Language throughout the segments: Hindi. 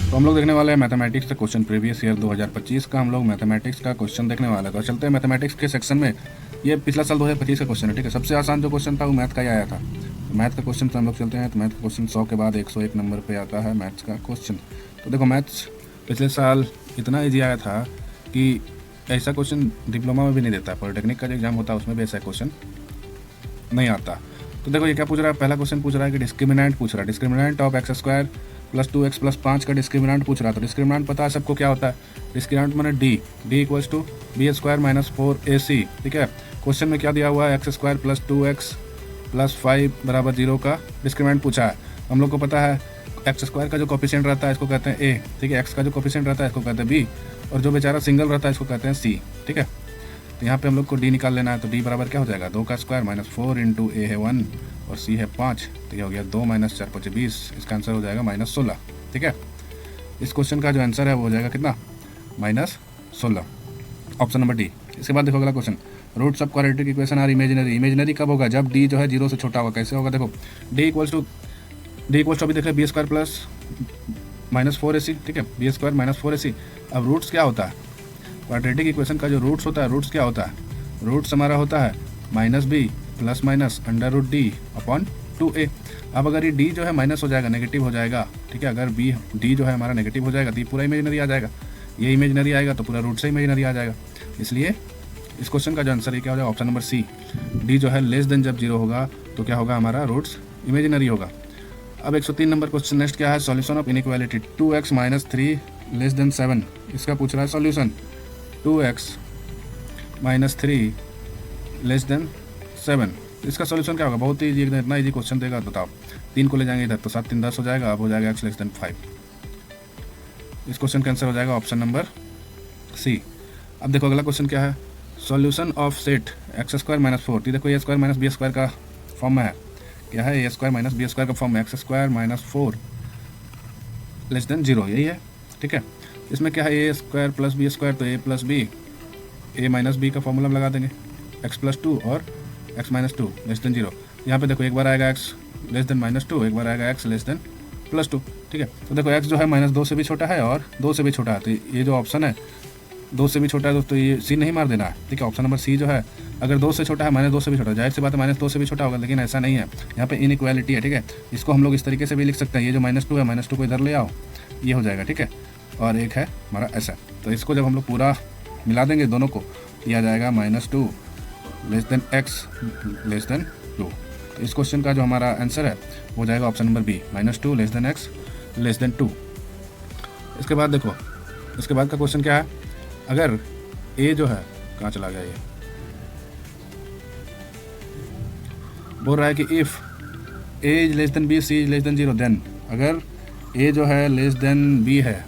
तो हम लोग देखने वाले हैं मैथमेटिक्स का क्वेश्चन प्रीवियस ईयर 2025 का हम लोग मैथमेटिक्स का क्वेश्चन देखने वाले हैं। तो चलते हैं मैथमेटिक्स के सेक्शन में। ये पिछला साल 2025 का क्वेश्चन है, ठीक है। सबसे आसान जो क्वेश्चन था वो मैथ का ही आया था। तो मैथ का क्वेश्चन से हम लोग चलते हैं। तो मैथ का क्वेश्चन 100 के बाद 101 नंबर पे आता है मैथ्स का क्वेश्चन। तो देखो मैथ्स पिछले साल इतना ईजी आया था कि ऐसा क्वेश्चन डिप्लोमा में भी नहीं देता है। पॉलिटेक्निक का जो एग्जाम होता है उसमें भी ऐसा क्वेश्चन नहीं आता। तो देखो ये क्या पूछ रहा है, पहला क्वेश्चन पूछ रहा है कि डिस्क्रिमिनेंट पूछ रहा है। Discriminant of x square plus 2x plus 5 का डिस्क्रिमिनेंट पूछ रहा है। तो डिस्क्रिमिनेंट पता है सबको क्या होता है, डिस्क्रिमिनेंट मैंने D equals to B square minus 4ac, ठीक है। क्वेश्चन में क्या दिया हुआ है, x square plus 2x plus 5 बराबर 0 का डिस्क्रिमिनेंट पूछा है। हम लोग को पता है एक्स स्क्वायर का जो कोफिशिएंट रहता है इसको कहते हैं ए, ठीक है। एक्स का जो कोफिशिएंट रहता है इसको कहते हैं बी, और जो बेचारा सिंगल रहता है इसको कहते हैं सी, ठीक है। तो यहाँ पे हम लोग को डी निकाल लेना है। तो डी बराबर क्या हो जाएगा, 2 का स्क्वायर माइनस 4 इंटू ए है 1 और सी है 5, तो ये हो गया 2 माइनस 4 5 20। इसका आंसर हो जाएगा -16, ठीक है। इस क्वेश्चन का जो आंसर है वो हो जाएगा कितना, -16, ऑप्शन नंबर डी। इसके बाद देखो अगला question, roots of quadratic equation are imaginary. Imaginary कब होगा, जब डी जो है 0 से छोटा होगा। कैसे होगा, देखो डी इक्वल्स टू अभी देख रहे बी स्क्वायर प्लस -4ac, ठीक है, बी स्क्वायर माइनस 4ac। अब रूट्स क्या होता है, क्वाड्रेटिक इक्वेशन का जो रूट्स होता है, रूट्स क्या होता है, रूट्स हमारा होता है -b plus minus under root D upon 2a। अब अगर ये d जो है माइनस हो जाएगा, नेगेटिव हो जाएगा, ठीक है। अगर d जो है हमारा नेगेटिव हो जाएगा तो ये पूरा इमेजिनरी आ जाएगा। ये इमेजिनरी आएगा तो पूरा रूट से इमेजिनरी आ जाएगा। इसलिए इस क्वेश्चन का जो आंसर है क्या हो जाएगा, ऑप्शन नंबर सी। d जो है लेस देन जब 0 होगा तो क्या होगा, हमारा रूट्स इमेजिनरी होगा। अब 103 नंबर क्वेश्चन नेक्स्ट क्या है, solution of inequality 2x minus 3 less than 7। इसका पूछ रहा है solution 2x minus 3 less than 7। इसका सॉल्यूशन क्या होगा, बहुत ही ईजी, इतना ईजी क्वेश्चन देगा। बताओ 3 को ले जाएंगे इधर तो 7 3 10 हो जाएगा। अब हो जाएगा x लेस देन 5। इस क्वेश्चन का आंसर हो जाएगा ऑप्शन नंबर सी। अब देखो अगला क्वेश्चन क्या है, solution of set x square minus 4। तो देखो ए स्क्वायर माइनस बी स्क्वायर का फॉर्म में है, क्या है, ए स्क्वायर माइनस बी स्क्वायर का फॉर्म में x square minus 4 less than 0, यही है, ठीक है। इसमें क्या है, ए स्क्वायर प्लस बी स्क्वायर, तो ए प्लस बी, ए माइनस बी का फॉर्मूला लगा देंगे, एक्स प्लस 2 और एक्स माइनस 2 लेस देन 0। यहाँ पे देखो एक बार आएगा एक्स लेस देन -2, एक बार आएगा एक्स लेस देन +2, ठीक है। तो देखो एक्स जो है -2 से भी छोटा है और 2 से भी छोटा है। तो ये जो ऑप्शन है 2 से भी छोटा है दोस्तों, ये सी नहीं मार देना है, ठीक है। ऑप्शन नंबर सी जो है अगर 2 से छोटा है, -2 से भी छोटा है, जाहिर सी बात है -2 से भी छोटा होगा, लेकिन ऐसा नहीं है। यहाँ पे इनइक्वालिटी है, ठीक है। इसको हम लोग इस तरीके से भी लिख सकते हैं, ये जो -2 है, -2 को इधर ले आओ, ये हो जाएगा, ठीक है। और एक है हमारा ऐसा। तो इसको जब हम लोग पूरा मिला देंगे दोनों को, ये आ जाएगा -2 less than x less than 2। तो इस क्वेश्चन का जो हमारा आंसर है वो जाएगा option number B, -2 less than x less than 2। इसके बाद देखो, इसके बाद का क्वेश्चन क्या है, अगर ए जो है, कहाँ चला गया ये, बोल रहा है कि if A is less than B C is less than 0 then, अगर ए जो है लेस देन बी है,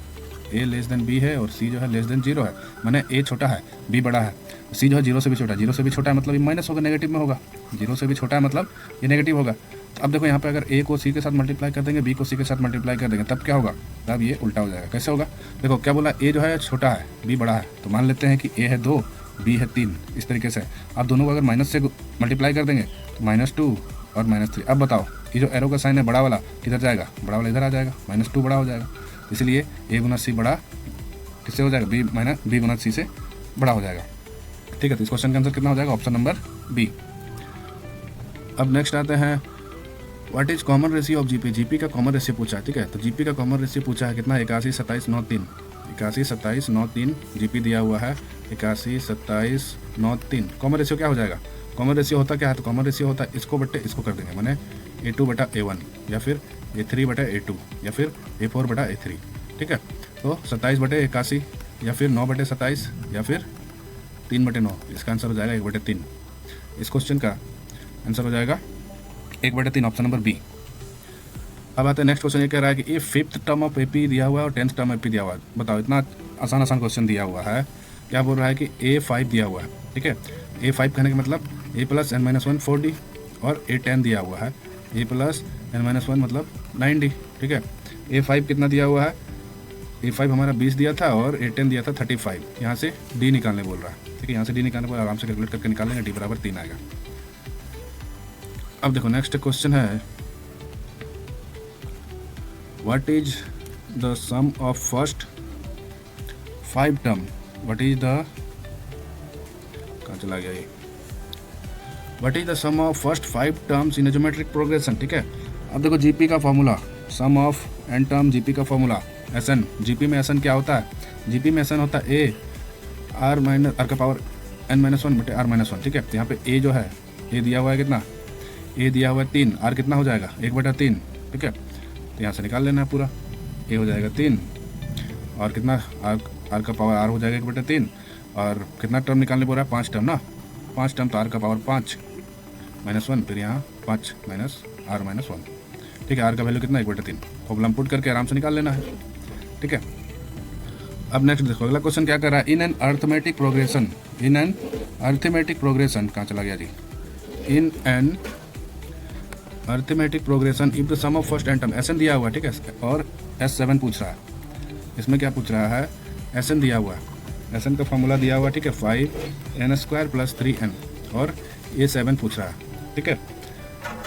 ए लेस देन बी है और सी जो है लेस देन 0 है, माने ए छोटा है बी बड़ा है, सी जो है 0 से भी छोटा है, 0 से भी छोटा है मतलब ये माइनस होगा, नेगेटिव में होगा, 0 से भी छोटा है मतलब ये नेगेटिव होगा। तो अब देखो यहाँ पे अगर ए को सी के साथ मल्टीप्लाई कर देंगे, बी को सी के साथ मल्टीप्लाई कर देंगे, तब क्या होगा, तब ये उल्टा हो जाएगा। कैसे होगा, देखो क्या बोला, ए जो है छोटा है बी बड़ा है, तो मान लेते हैं कि ए है 2 बी है 3, इस तरीके से। आप दोनों को अगर माइनस से मल्टीप्लाई कर देंगे तो -2 और -3। अब बताओ ये जो एरो का साइन है बड़ा वाला किधर जाएगा, बड़ा वाला इधर आ जाएगा, -2 बड़ा हो जाएगा। इसलिए ए गुना सी बड़ा किससे हो जाएगा, बी गुना सी से बड़ा हो जाएगा, ठीक है। तो इस क्वेश्चन का आंसर कितना हो जाएगा, ऑप्शन नंबर बी। अब नेक्स्ट आते हैं, what is common ratio of GP. GP का कॉमन रेशियो पूछा है, ठीक है। तो जीपी का कॉमन रेशियो पूछा है कितना, 81 27 9 3, 81 27 9 3 जीपी दिया हुआ है, 81 27 9 3। कॉमन रेशियो क्या हो जाएगा, कॉमन रेशियो होता क्या है, तो कॉमन रेशियो होता है इसको बटे इसको कर देंगे, माने A2/A1 या फिर A3/A2 या फिर A4/A3, ठीक है। तो 27/81 या फिर 9/27 या फिर 3/9। इसका आंसर हो जाएगा 1/3। इस क्वेश्चन का आंसर हो जाएगा 1/3, ऑप्शन नंबर बी। अब आते हैं नेक्स्ट क्वेश्चन, ये कह रहा है कि ये 5th टर्म ऑफ एपी दिया हुआ है और 10th टर्म एपी दिया हुआ है। बताओ, इतना आसान क्वेश्चन दिया हुआ है, क्या बोल रहा है कि A5 दिया हुआ है, ठीक है। A5 कहने का मतलब A + n-1 4D और A10 दिया हुआ है, A + n-1 मतलब 9D, ठीक है। A5 कितना दिया हुआ है, A5 हमारा 20 दिया था और A10 दिया था 35। यहाँ से D निकालने बोल रहा है, ठीक है। यहाँ से D निकालने पर आराम से कैलकुलेट करके निकाल लेंगे, D बराबर 3 आएगा। अब देखो नेक्स्ट क्वेश्चन है, what is the sum of first 5 term, what is the, कहाँ चला गया ये, what is the sum of first 5 terms in a geometric progression. ठीक है, अब देखो जीपी का formula, sum of n term GP का फॉर्मूला एस एन, जीपी में एस एन क्या होता है, जीपी में एस एन होता है ए आर माइनस आर का पावर एन माइनस वन बटे आर माइनस वन। ठीक है, तो यहाँ पे ए जो है, ए दिया हुआ है कितना, ए दिया हुआ है 3, आर कितना हो जाएगा 1/3। ठीक है, तो यहाँ से निकाल लेना है पूरा, ए हो जाएगा 3 और कितना आर का पावर आर हो जाएगा 1/3 और कितना टर्म निकालने बोल रहा है 5 टर्म ना, 5 टर्म, तो आर का पावर 5 -1, फिर यहाँ 5 माइनस आर माइनस 1। ठीक है, आर का वैल्यू कितना 1/3, फॉर्मूला पुट करके आराम से निकाल लेना है। ठीक है, अब नेक्स्ट देखो अगला क्वेश्चन क्या कर रहा है, in an arithmetic progression, in an arithmetic progression, कहाँ चला गया जी, in an arithmetic progression if the sum of first and term, S N दिया हुआ है। ठीक है, और S7 पूछ रहा है, इसमें क्या पूछ रहा है, एस एन दिया हुआ है, एस एन का फॉर्मूला दिया हुआ है। ठीक है, 5n² + 3n और A7 पूछ रहा है। ठीक है,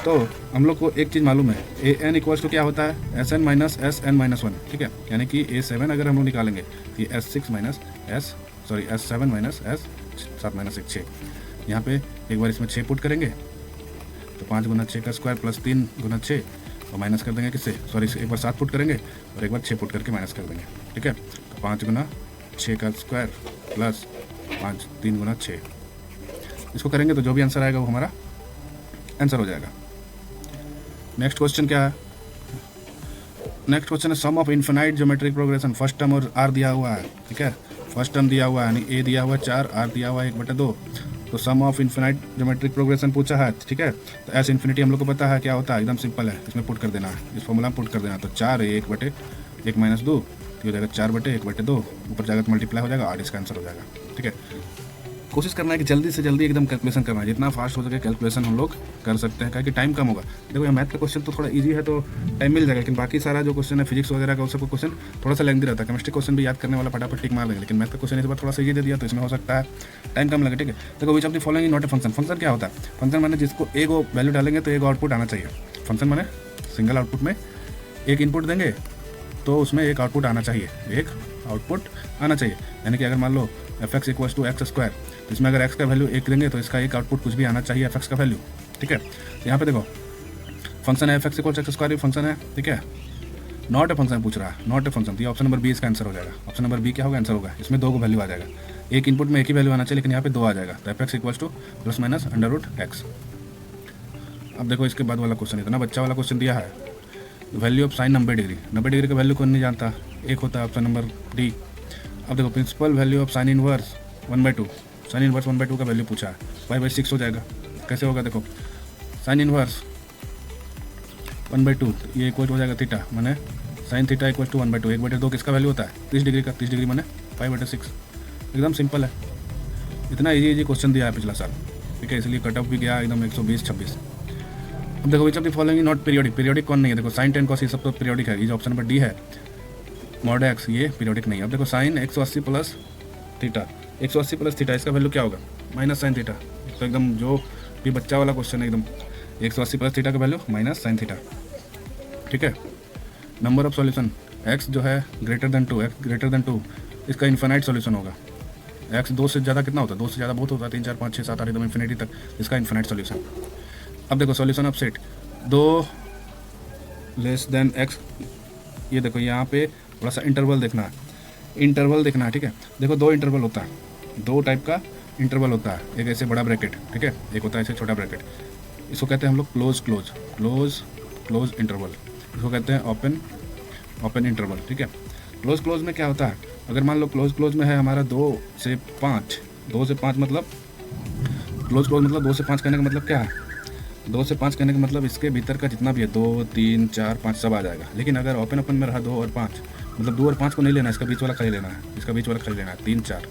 तो हम लोग को एक चीज़ मालूम है, AN = क्या होता है, SN - SN-1। ठीक है, यानी कि A7 अगर हम लोग निकालेंगे तो S7 - S 6। यहाँ पे एक बार इसमें 6 पुट करेंगे तो 5 × 6 का स्क्वायर प्लस 3 × 6 और माइनस कर देंगे किससे, सॉरी एक बार 7 पुट करेंगे और एक बार 6 पुट करके माइनस कर देंगे। ठीक है, तो 5 × 6 का स्क्वायर प्लस 5 3 × 6, इसको करेंगे तो जो भी आंसर आएगा वो हमारा आंसर हो जाएगा। नेक्स्ट क्वेश्चन क्या है, नेक्स्ट क्वेश्चन है sum of infinite geometric progression, first term और आर दिया हुआ है। ठीक है, फर्स्ट टर्म दिया हुआ है यानी ए दिया हुआ है 4, आर दिया हुआ है 1/2, तो सम ऑफ इन्फिनाइट ज्योमेट्रिक प्रोग्रेशन पूछा है। ठीक है, तो एस इन्फिनिटी हम लोग को पता है क्या होता है, एकदम सिंपल है, इसमें पुट कर देना है, इस फॉर्मूला में पुट कर देना, तो 4 1/1 - 2 हो जाएगा 4/1/2, ऊपर जाएगा तो मल्टीप्लाई हो जाएगा, 8 इसका आंसर हो जाएगा। ठीक है, कोशिश करना है कि जल्दी से जल्दी एकदम कैलकुलेशन करना है, जितना फास्ट हो सके कैलकुलेशन हम लोग कर सकते हैं, क्योंकि टाइम कम होगा। देखो ये मैथ का क्वेश्चन तो थोड़ा इजी है तो टाइम मिल जाएगा, लेकिन बाकी सारा जो क्वेश्चन है फिजिक्स वगैरह का, उसका क्वेश्चन थोड़ा सा लेंथी रहता है। केमिस्ट्री क्वेश्चन भी याद करने वाला फटाफट टिक मार देंगे, लेकिन मैथ का क्वेश्चन इस बार थोड़ा सा इजी दे दिया तो इसमें हो सकता है टाइम कम लगे। ठीक है, देखो which of the following not a function, function क्या होता है, फंक्शन माने जिसको एक वैल्यू डालेंगे तो एक आउटपुट आना चाहिए। फंक्शन माने सिंगल आउटपुट में एक इनपुट देंगे तो उसमें एक आउटपुट आना चाहिए, एक आउटपुट आना चाहिए। यानी कि अगर मान लो fx = x², तो इसमें अगर x का वैल्यू 1 देंगे तो इसका एक आउटपुट कुछ भी आना चाहिए fx का वैल्यू। ठीक है, तो यहाँ पे देखो फंक्शन है fx = x² फंक्शन है। ठीक है, नॉट ए फंक्शन पूछ रहा है, नॉट ए फंक्शन, तो ऑप्शन नंबर बी इसका आंसर हो जाएगा। ऑप्शन नंबर बी क्या होगा, आंसर होगा, इसमें 2 को वैल्यू आ जाएगा, एक इनपुट में एक ही वैल्यू आना चाहिए, लेकिन यहाँ पे 2 आ जाएगा, तो fx = ±√x। अब देखो इसके बाद वाला क्वेश्चन, इतना बच्चा वाला क्वेश्चन दिया है, value of sign 90 degree, 90 degree का वैल्यू कौन नहीं जानता, एक होता है, ऑप्शन नंबर डी। अब देखो principal value of sine inverse 1/2, sine inverse 1/2 का वैल्यू पूछा है, 5/6 हो जाएगा। कैसे होगा, देखो साइन इनवर्स 1/2 ये इक्वल हो जाएगा थीटा, माने साइन थीटा = 1/2, 1/2 किसका वैल्यू होता है 30 डिग्री का, 30 डिग्री माने 5/6, एकदम सिंपल है। इतना इजी क्वेश्चन दिया है पिछला साल। ठीक है, इसलिए कट ऑफ भी गया एकदम 120-26। अब देखो which of the following not periodic, periodic कौन नहीं है, देखो साइन 10 cos ये सब तो पीरियोडिक है, ये जो ऑप्शन नंबर डी है मॉड एक्स ये पीरियोडिक नहीं है। अब देखो sine 180 plus theta, 180 plus theta, इसका वैल्यू क्या होगा माइनस साइन थीटा, तो एकदम जो भी बच्चा वाला क्वेश्चन है एकदम 180 प्लस थीटा का वैल्यू माइनस साइन थीटा। ठीक है, नंबर ऑफ सॉल्यूशन x जो है >2, x >2 इसका इन्फिनाइट सॉल्यूशन होगा। x 2 से ज़्यादा कितना होता है, 2 से ज़्यादा बहुत होता है, 3 4 5 6 7 8 एकदम इन्फिनिटी तक, इसका इन्फिनाइट सॉल्यूशन। अब देखो सॉल्यूशन ऑफ सेट 2 < x, ये देखो यहाँ पे थोड़ा सा इंटरवल देखना है, इंटरवल देखना है। ठीक है, देखो 2 इंटरवल होता है, 2 टाइप का इंटरवल होता है, एक ऐसे बड़ा ब्रैकेट, ठीक है, एक होता है ऐसे छोटा ब्रैकेट, इसको कहते हैं हम लोग क्लोज इंटरवल, इसको कहते हैं ओपन इंटरवल। ठीक है, क्लोज में क्या होता है, अगर मान लो क्लोज में है हमारा 2 से 5, 2 से 5 मतलब क्लोज मतलब 2 से 5 कहने का मतलब क्या है, 2 से 5 कहने का मतलब इसके भीतर का जितना भी है 2 3 4 5 सब आ जाएगा। लेकिन अगर ओपन में रहा 2 और 5 मतलब 2 और 5 को नहीं लेना है, इसका बीच वाला खाली लेना है, इसका बीच वाला खाली लेना है, 3 4,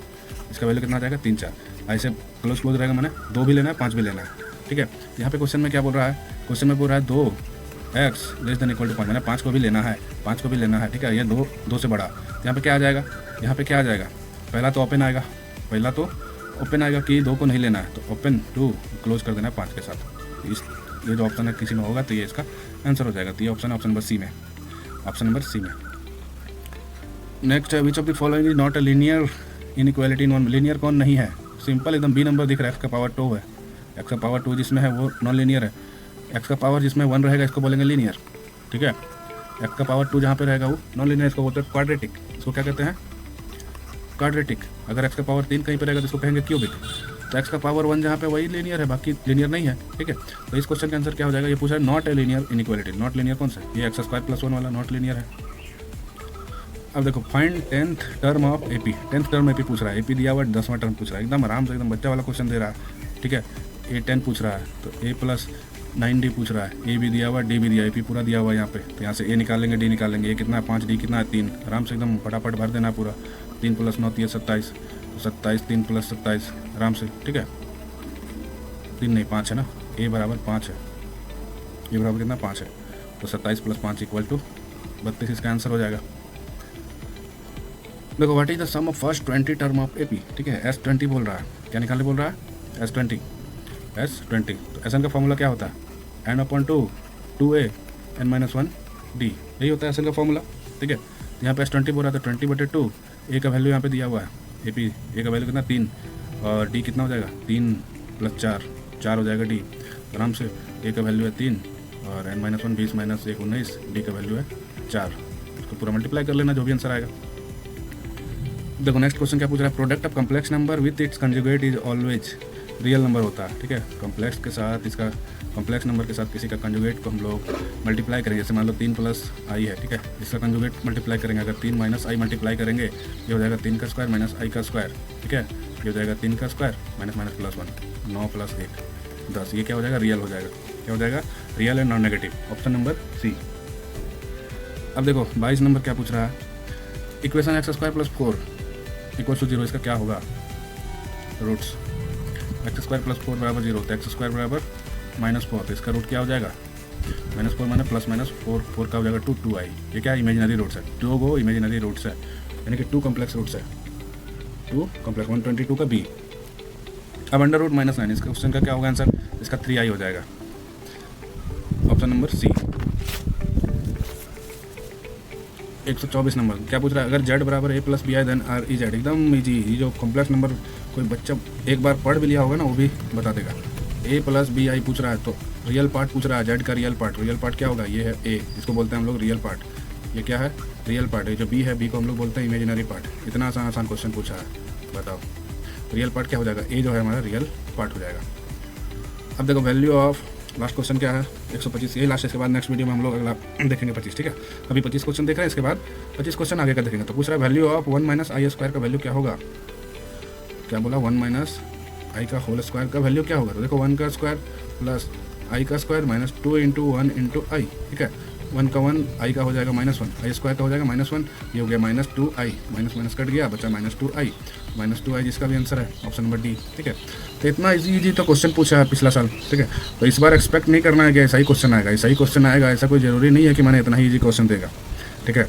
इसका वैल्यू कितना आ जाएगा 3 4। ऐसे क्लोज रहेगा, मैंने 2 भी लेना है 5 भी लेना है। ठीक है, यहाँ पे क्वेश्चन में क्या बोल रहा है, क्वेश्चन में बोल रहा है 2x < 5, मैंने 5 को भी लेना है, 5 को भी लेना है। ठीक है, ये 2 से बड़ा, यहाँ पे क्या आ जाएगा, यहाँ पे क्या आ जाएगा, पहला तो ओपन आएगा, कि 2 को नहीं लेना है, तो ओपन टू क्लोज कर देना है 5 के साथ। ये जो ऑप्शन है किसी में होगा तो ये इसका आंसर हो जाएगा। तो ये ऑप्शन नंबर सी में, ऑप्शन नंबर सी में। नेक्स्ट है which of the following is not a linear inequality in one. Linear कौन नहीं है? सिंपल एकदम, बी नंबर दिख रहा है, एक्स का पावर 2 है। एक्स का पावर 2 जिसमें है वो नॉन लीनियर है। एक्स का पावर जिसमें 1 रहेगा इसको बोलेंगे लीनियर, ठीक है। एक्स का पावर 2 जहाँ पे रहेगा वो नॉन लीनियर, इसको बोलते हैं क्वाड्रेटिक। इसको क्या कहते हैं? क्वाड्रेटिक। अगर एक्स का पावर 3 कहीं पर रहेगा तो इसको कहेंगे क्यूबिक। तो एक्स का पावर 1 जहाँ पे वही लीनियर है, बाकी लीनियर नहीं है, ठीक है। तो इस क्वेश्चन का आंसर क्या हो जाएगा? ये पूछा है not a linear inequality. Not linear कौन सा? ये एक्स स्क्वायर प्लस 1 वाला नॉट लीनियर है। अब देखो find 10th term of AP. 10th term AP पूछ रहा है। एपी दिया हुआ 10वां टर्म पूछ रहा है, एकदम आराम से, एकदम बच्चा वाला क्वेश्चन दे रहा है, ठीक है। ए 10 पूछ रहा है तो ए प्लस 9d पूछ रहा है। ए भी दिया हुआ, डी भी दिया, एपी पूरा दिया हुआ है यहाँ पे। तो यहाँ से ए निकालेंगे, डी निकालेंगे। ए कितना है 5, डी कितना है 3। आराम से एकदम फटाफट भर देना पूरा। 3 + 9 = 27, 27 3 + 27 आराम से, ठीक है। 3 नहीं 5 है ना, ए बराबर 5 है। ए बराबर कितना 5 है, तो 27 + 5 = 32 इसका आंसर हो जाएगा। देखो what is the sum of first 20 term of AP, ठीक है। S20 बोल रहा है, क्या निकालने बोल रहा है? S20। तो SN का फॉर्मूला क्या होता है? n/2 2a n-1d, यही होता है SN का फॉर्मूला, ठीक है। यहाँ पे S20 बोल रहा था, 20/2। ए का वैल्यू यहाँ पे दिया हुआ है, एपी। ए का वैल्यू कितना 3, और डी कितना हो जाएगा 3 + 4 4 हो जाएगा डी। आराम से ए का वैल्यू है 3 और n-1 20 - 1 19, डी का वैल्यू है 4। इसको पूरा मल्टीप्लाई कर लेना, जो भी आंसर आएगा। देखो नेक्स्ट क्वेश्चन क्या पूछ रहा है? Product of complex number with its conjugate is always real number होता है, ठीक है। कम्प्लेक्स के साथ, इसका कम्प्लेक्स नंबर के साथ किसी का कंजुगेट को हम लोग मल्टीप्लाई करेंगे। जैसे मान लो 3 + i है, ठीक है। इसका कंजुगेट मल्टीप्लाई करेंगे। अगर 3 - i मल्टीप्लाई करेंगे, ये हो जाएगा 3 का स्क्वायर - i का स्क्वायर, ठीक है। ये हो जाएगा 3 का स्क्वायर - +1 9 + 1 10। ये क्या हो जाएगा? रियल हो जाएगा। क्या हो जाएगा? Real and non negative. Option number C. अब देखो 22 नंबर क्या पूछ रहा है? इक्वेशन x² + 4 = 0, इसका क्या होगा? रूट्स x² + 4 = 0, तो x² = -4, तो इसका रूट क्या हो जाएगा? -4 माने +- 4 4 का हो जाएगा 2 2i। ये क्या है? इमेजिनरी रूट्स है, 2 गो इमेजिनरी रूट्स है, यानी कि 2 कॉम्प्लेक्स रूट्स है। 2 कॉम्प्लेक्स 122 का b। अब √-9, इसका क्वेश्चन का क्या होगा आंसर? इसका 3i हो जाएगा। ऑप्शन नंबर सी। 124 नंबर क्या पूछ रहा है? अगर z = a + bi then r is z। एकदम ईजी। ये जो कॉम्प्लेक्स नंबर कोई बच्चा एक बार पढ़ भी लिया होगा ना, वो भी बता देगा। a + bi पूछ रहा है, तो रियल पार्ट पूछ रहा है, z का रियल पार्ट। रियल पार्ट क्या होगा? ये है a, इसको बोलते हैं हम लोग रियल पार्ट। ये क्या है? रियल पार्ट है। जो b है, b को हम लोग बोलते हैं इमेजिनरी पार्ट। इतना आसान क्वेश्चन पूछा है, बताओ रियल पार्ट क्या हो जाएगा? a जो है हमारा रियल पार्ट हो जाएगा। अब देखो वैल्यू ऑफ, लास्ट क्वेश्चन क्या है? 125। ये लास्ट, इसके बाद नेक्स्ट वीडियो में हम लोग अगला देखेंगे 25, ठीक है। अभी 25 क्वेश्चन देख रहे हैं, इसके बाद 25 क्वेश्चन आगे का देखेंगे। तो पूछ रहा है वैल्यू ऑफ 1 - i² का वैल्यू क्या होगा? क्या बोला? 1 - i का होल स्क्वायर का वैल्यू क्या होगा? तो देखो 1 का स्क्वायर प्लस i का स्क्वायर -2 × 1 × i, ठीक है। 1 का 1, i का हो जाएगा -1, i² का हो जाएगा -1, ये हो गया -2i, माइनस कट गया, बचा -2i जिसका भी आंसर है ऑप्शन नंबर डी, ठीक है। तो इतना इजी तो क्वेश्चन पूछा है पिछला साल, ठीक है। तो इस बार एक्सपेक्ट नहीं करना है कि ऐसा ही क्वेश्चन आएगा। ऐसा ही क्वेश्चन आएगा, ऐसा कोई ज़रूरी नहीं है कि मैंने इतना ही इजी क्वेश्चन देगा, ठीक है।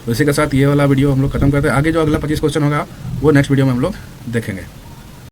तो इसी के साथ ये वाला वीडियो हम लोग खत्म करते हैं। आगे जो अगला 25 क्वेश्चन होगा वो नेक्स्ट वीडियो में हम लोग देखेंगे।